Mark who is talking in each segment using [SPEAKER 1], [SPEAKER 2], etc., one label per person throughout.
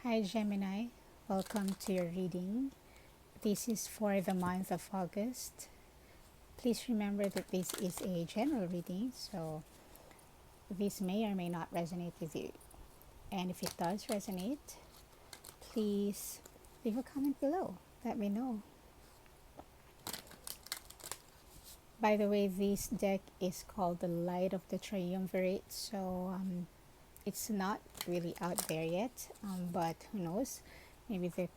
[SPEAKER 1] Hi Gemini, welcome to your reading. This is for the month of August. Please remember that this is a general reading, so this may or may not resonate with you. And if it does resonate, please leave a comment below. Let me know. By the way, this deck is called the Light of the Triumvirate, so it's not really out there yet, but who knows? Maybe the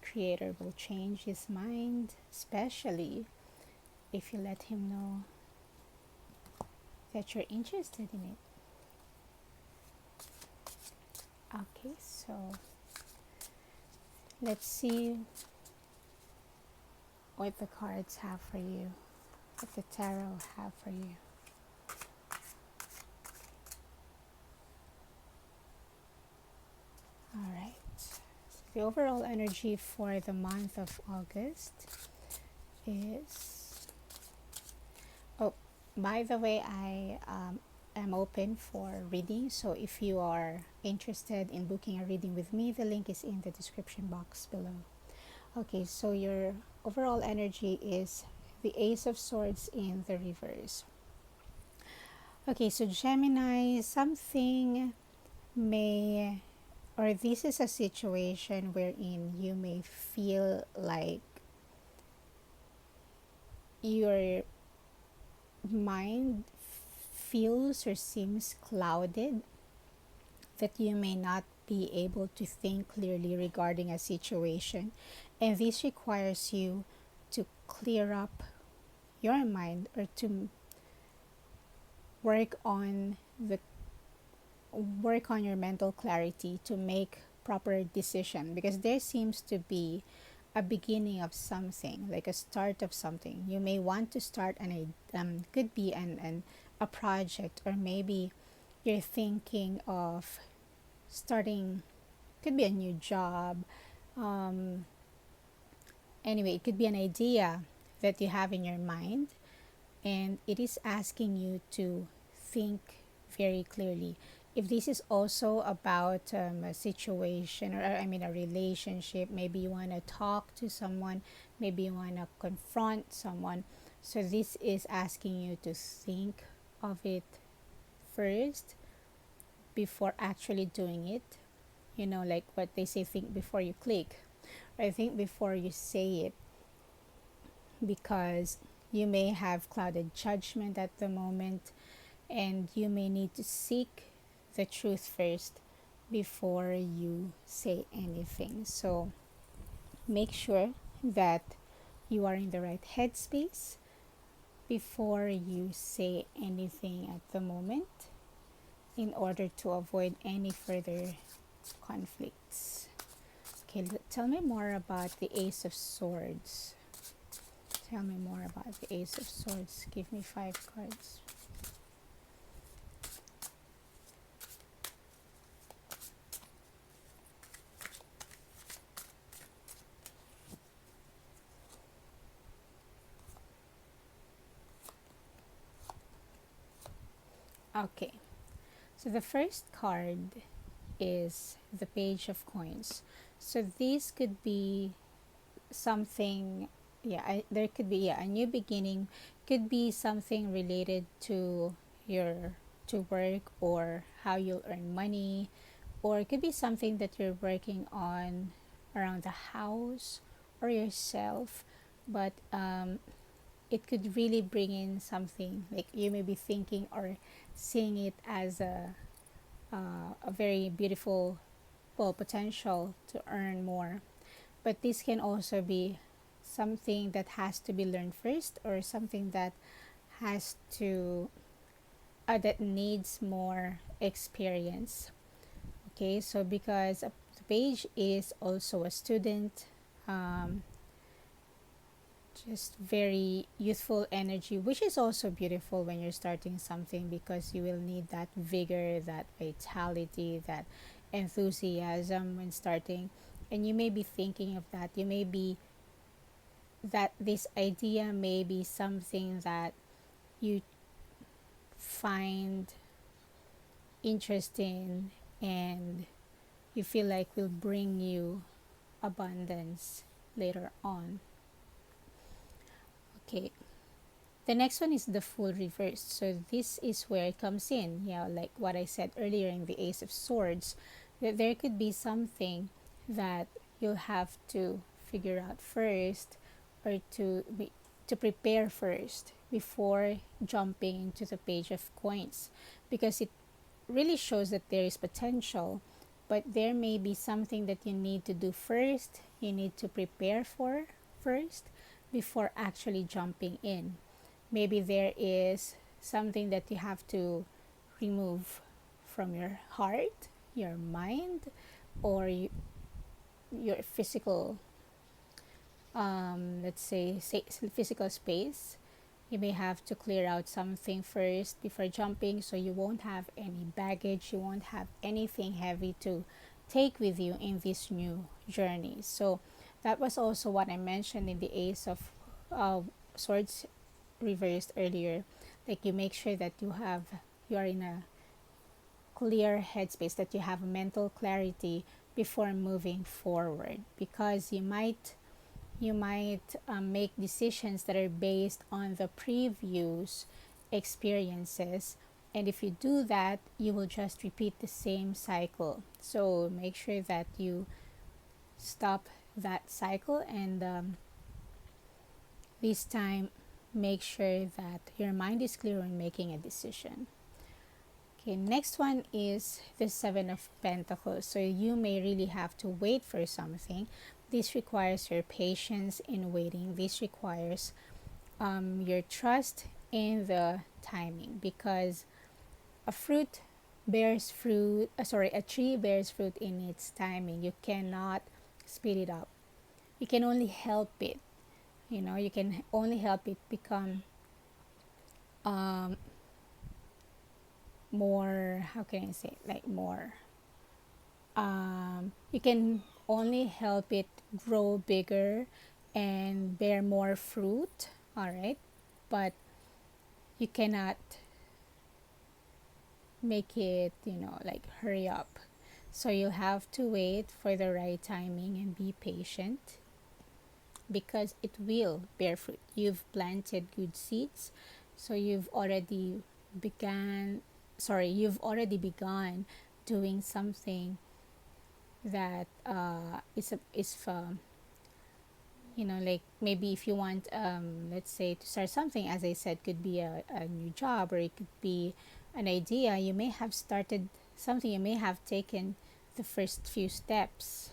[SPEAKER 1] creator will change his mind, especially if you let him know that you're interested in it. Okay, so let's see what the cards have for you, what the tarot have for you. All right. The overall energy for the month of August is... Oh, by the way, I am open for reading. So if you are interested in booking a reading with me, the link is in the description box below. Okay, so your overall energy is the Ace of Swords in the reverse. Okay, so Gemini, something may... or this is a situation wherein you may feel like your mind feels or seems clouded, that you may not be able to think clearly regarding a situation, and this requires you to clear up your mind or to work on your mental clarity to make proper decision, because there seems to be a beginning of something, like a start of something. You may want to start could be a project, or maybe you're thinking of starting, could be a new job. Anyway, it could be an idea that you have in your mind, and it is asking you to think very clearly. If this is also about a situation, or I mean a relationship, maybe you want to talk to someone, maybe you want to confront someone. So this is asking you to think of it first before actually doing it. You know, like what they say, think before you click, or think before you say it, because you may have clouded judgment at the moment, and you may need to seek the truth first before you say anything. So make sure that you are in the right headspace before you say anything at the moment, in order to avoid any further conflicts. Okay, tell me more about the Ace of Swords. Tell me more about the Ace of Swords. Give me 5 cards. Okay, so the first card is the Page of Coins. So this could be something, there could be a new beginning, could be something related to your to work, or how you'll earn money, or it could be something that you're working on around the house or yourself. But it could really bring in something, like you may be thinking or seeing it as a very beautiful, well, potential to earn more. But this can also be something that has to be learned first, or something that has to that needs more experience. Okay, so because the page is also a student, just very youthful energy, which is also beautiful when you're starting something, because you will need that vigor, that vitality, that enthusiasm when starting. And you may be thinking of that. You may be that this idea may be something that you find interesting, and you feel like will bring you abundance later on. Okay, the next one is the Fool reversed. So this is where it comes in. Yeah, like what I said earlier in the Ace of Swords, that there could be something that you'll have to figure out first, or to prepare first before jumping into the Page of Coins, because it really shows that there is potential, but there may be something that you need to do first, you need to prepare for first before actually jumping in. Maybe there is something that you have to remove from your heart, your mind, or your physical, let's say physical space. You may have to clear out something first before jumping, so you won't have any baggage, you won't have anything heavy to take with you in this new journey. So that was also what I mentioned in the Ace of Swords reversed earlier. Like, you make sure that you are in a clear headspace, that you have mental clarity before moving forward, because you might make decisions that are based on the previous experiences, and if you do that, you will just repeat the same cycle. So make sure that you stop that cycle, and this time make sure that your mind is clear when making a decision. Okay, next one is the Seven of Pentacles. So you may really have to wait for something. This requires your patience in waiting. This requires your trust in the timing, because a fruit bears fruit. A tree bears fruit in its timing. You cannot speed it up. You can only help it. You can only help it become more, how can I say, like more, you can only help it grow bigger and bear more fruit, all right, but you cannot make it, like hurry up. So you'll have to wait for the right timing and be patient, because it will bear fruit. You've planted good seeds, so you've already begun doing something that like, maybe if you want, let's say, to start something, as I said, could be a new job, or it could be an idea. You may have started something, you may have taken the first few steps,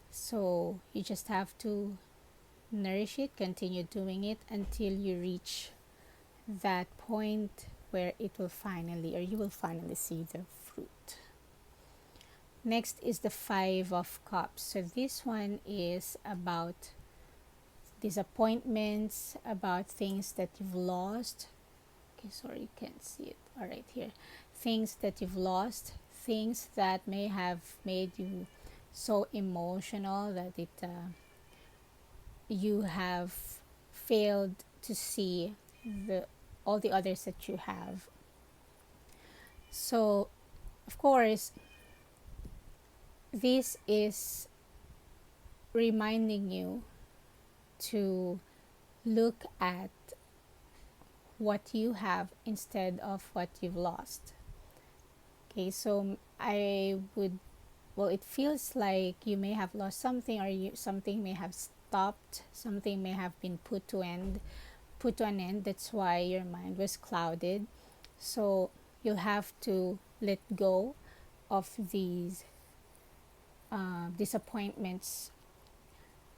[SPEAKER 1] so you just have to nourish it, continue doing it until you reach that point where you will finally see the fruit. Next is the Five of Cups. So this one is about disappointments, about things that you've lost. Okay, sorry, you can't see it. All right, here. Things that you've lost, things that may have made you so emotional that you have failed to see all the others that you have. So, of course, this is reminding you to look at what you have instead of what you've lost. Okay, so it feels like you may have lost something, or something may have stopped, something may have been put to an end. That's why your mind was clouded. So you'll have to let go of these disappointments,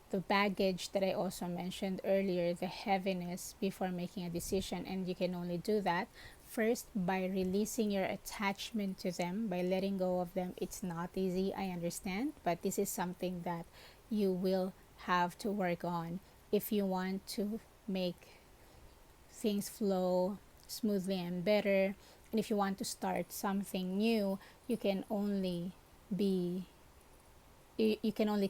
[SPEAKER 1] the baggage that I also mentioned earlier, the heaviness, before making a decision. And you can only do that first by releasing your attachment to them, by letting go of them. It's not easy, I understand, but this is something that you will have to work on if you want to make things flow smoothly and better. And if you want to start something new, you can only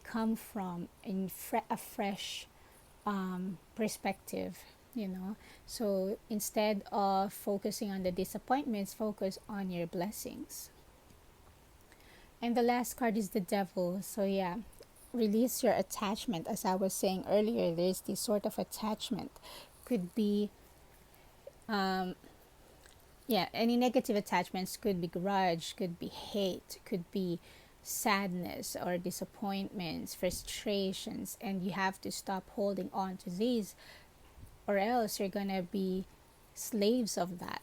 [SPEAKER 1] come from a fresh perspective, so instead of focusing on the disappointments, focus on your blessings. And the last card is the devil. So yeah, release your attachment. As I was saying earlier, there's this sort of attachment. Could be yeah, any negative attachments, could be grudge, could be hate, could be sadness or disappointments, frustrations, and you have to stop holding on to these, or else you're gonna be slaves of that.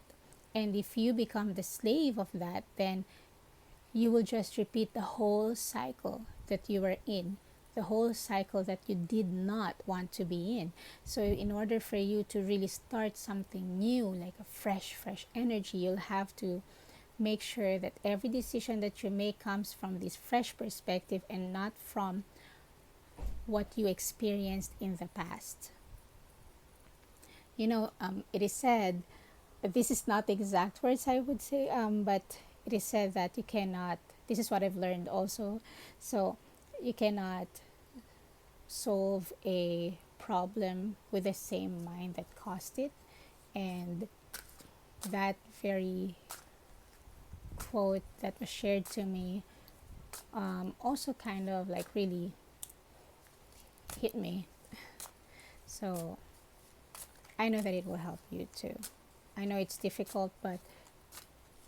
[SPEAKER 1] And if you become the slave of that, then you will just repeat the whole cycle that you were in, the whole cycle that you did not want to be in. So in order for you to really start something new, like a fresh energy, you'll have to make sure that every decision that you make comes from this fresh perspective and not from what you experienced in the past. It is said, this is not the exact words I would say, but it is said that you cannot, this is what I've learned also, so you cannot solve a problem with the same mind that caused it. And that very quote that was shared to me also kind of like really hit me. So I know that it will help you too. I know it's difficult, but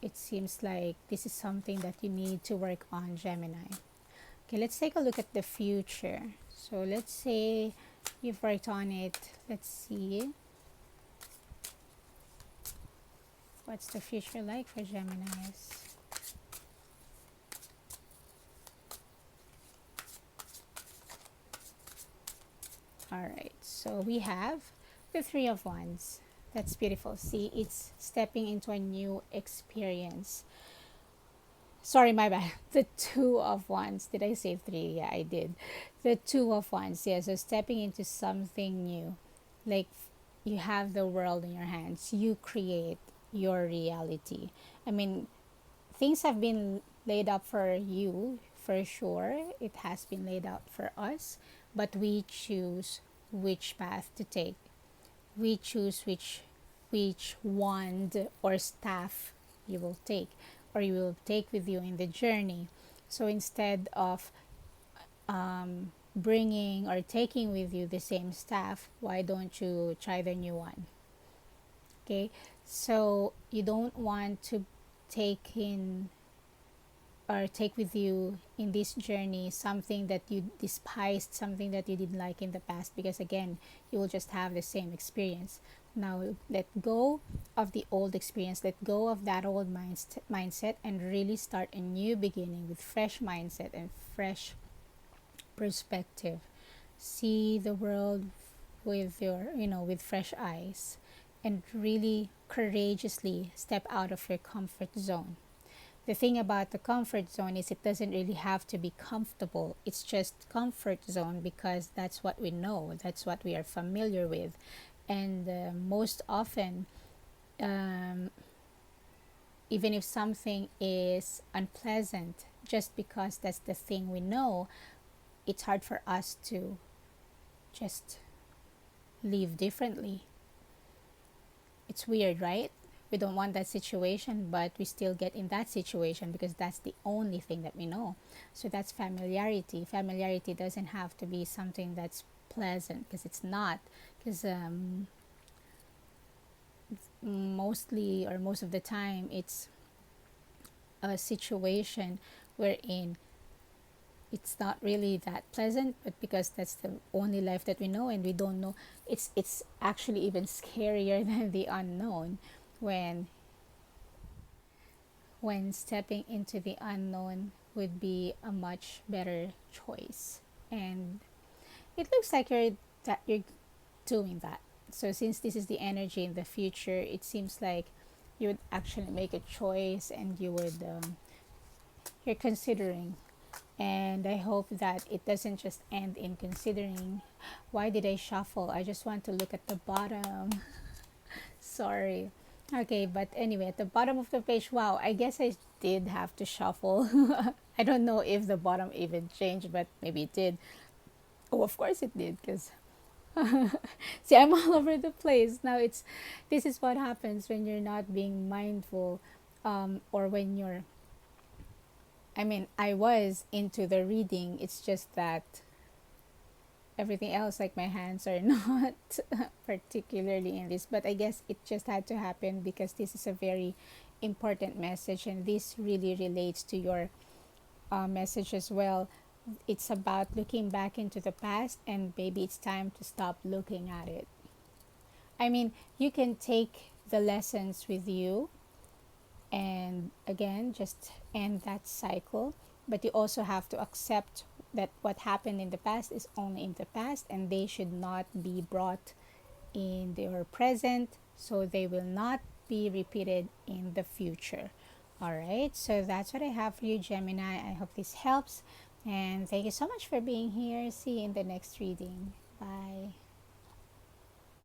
[SPEAKER 1] it seems like this is something that you need to work on, Gemini. Okay, let's take a look at the future. So let's say you've worked on it. Let's see. What's the future like for Geminis? Alright, so we have the Three of Wands. That's beautiful. See, it's stepping into a new experience. Sorry, my bad. The Two of Wands. Did I say three? Yeah, I did. The Two of Wands. Yeah, so stepping into something new. Like you have the world in your hands. You create your reality. I mean, things have been laid up for you for sure. It has been laid out for us, but we choose which path to take. We choose which wand or staff you will take, or you will take with you in the journey. So instead of bringing or taking with you the same staff, why don't you try the new one? Okay, so you don't want to take in or take with you in this journey something that you despised, something that you didn't like in the past, because again, you will just have the same experience. Now, let go of the old experience, let go of that old mindset, and really start a new beginning with fresh mindset and fresh perspective. See the world with with fresh eyes, and really courageously step out of your comfort zone. The thing about the comfort zone is it doesn't really have to be comfortable. It's just comfort zone because that's what we know, that's what we are familiar with. And most often, um, even if something is unpleasant, just because that's the thing we know, it's hard for us to just live differently. It's weird, right? We don't want that situation, but we still get in that situation because that's the only thing that we know. So that's familiarity. Familiarity doesn't have to be something that's pleasant, because it's not. Because mostly or most of the time, it's a situation wherein it's not really that pleasant, but because that's the only life that we know and we don't know, it's actually even scarier than the unknown. When when stepping into the unknown would be a much better choice. And it looks like you're doing that. So since this is the energy in the future, it seems like you would actually make a choice, and you're considering. And I hope that it doesn't just end in considering. Why did I shuffle? I just want to look at the bottom. Sorry. Okay, but anyway, at the bottom of the page, wow, I guess I did have to shuffle. I don't know if the bottom even changed, but maybe it did. Oh, of course it did, because see, I'm all over the place. Now this is what happens when you're not being mindful, or when you're, I mean, I was into the reading. It's just that everything else, like my hands, are not particularly in this. But I guess it just had to happen because this is a very important message, and this really relates to your message as well. It's about looking back into the past, and maybe it's time to stop looking at it. I mean, you can take the lessons with you and again just end that cycle, but you also have to accept that what happened in the past is only in the past, and they should not be brought in your present, so they will not be repeated in the future. All right, so that's what I have for you, Gemini. I hope this helps, and thank you so much for being here. See you in the next reading. Bye.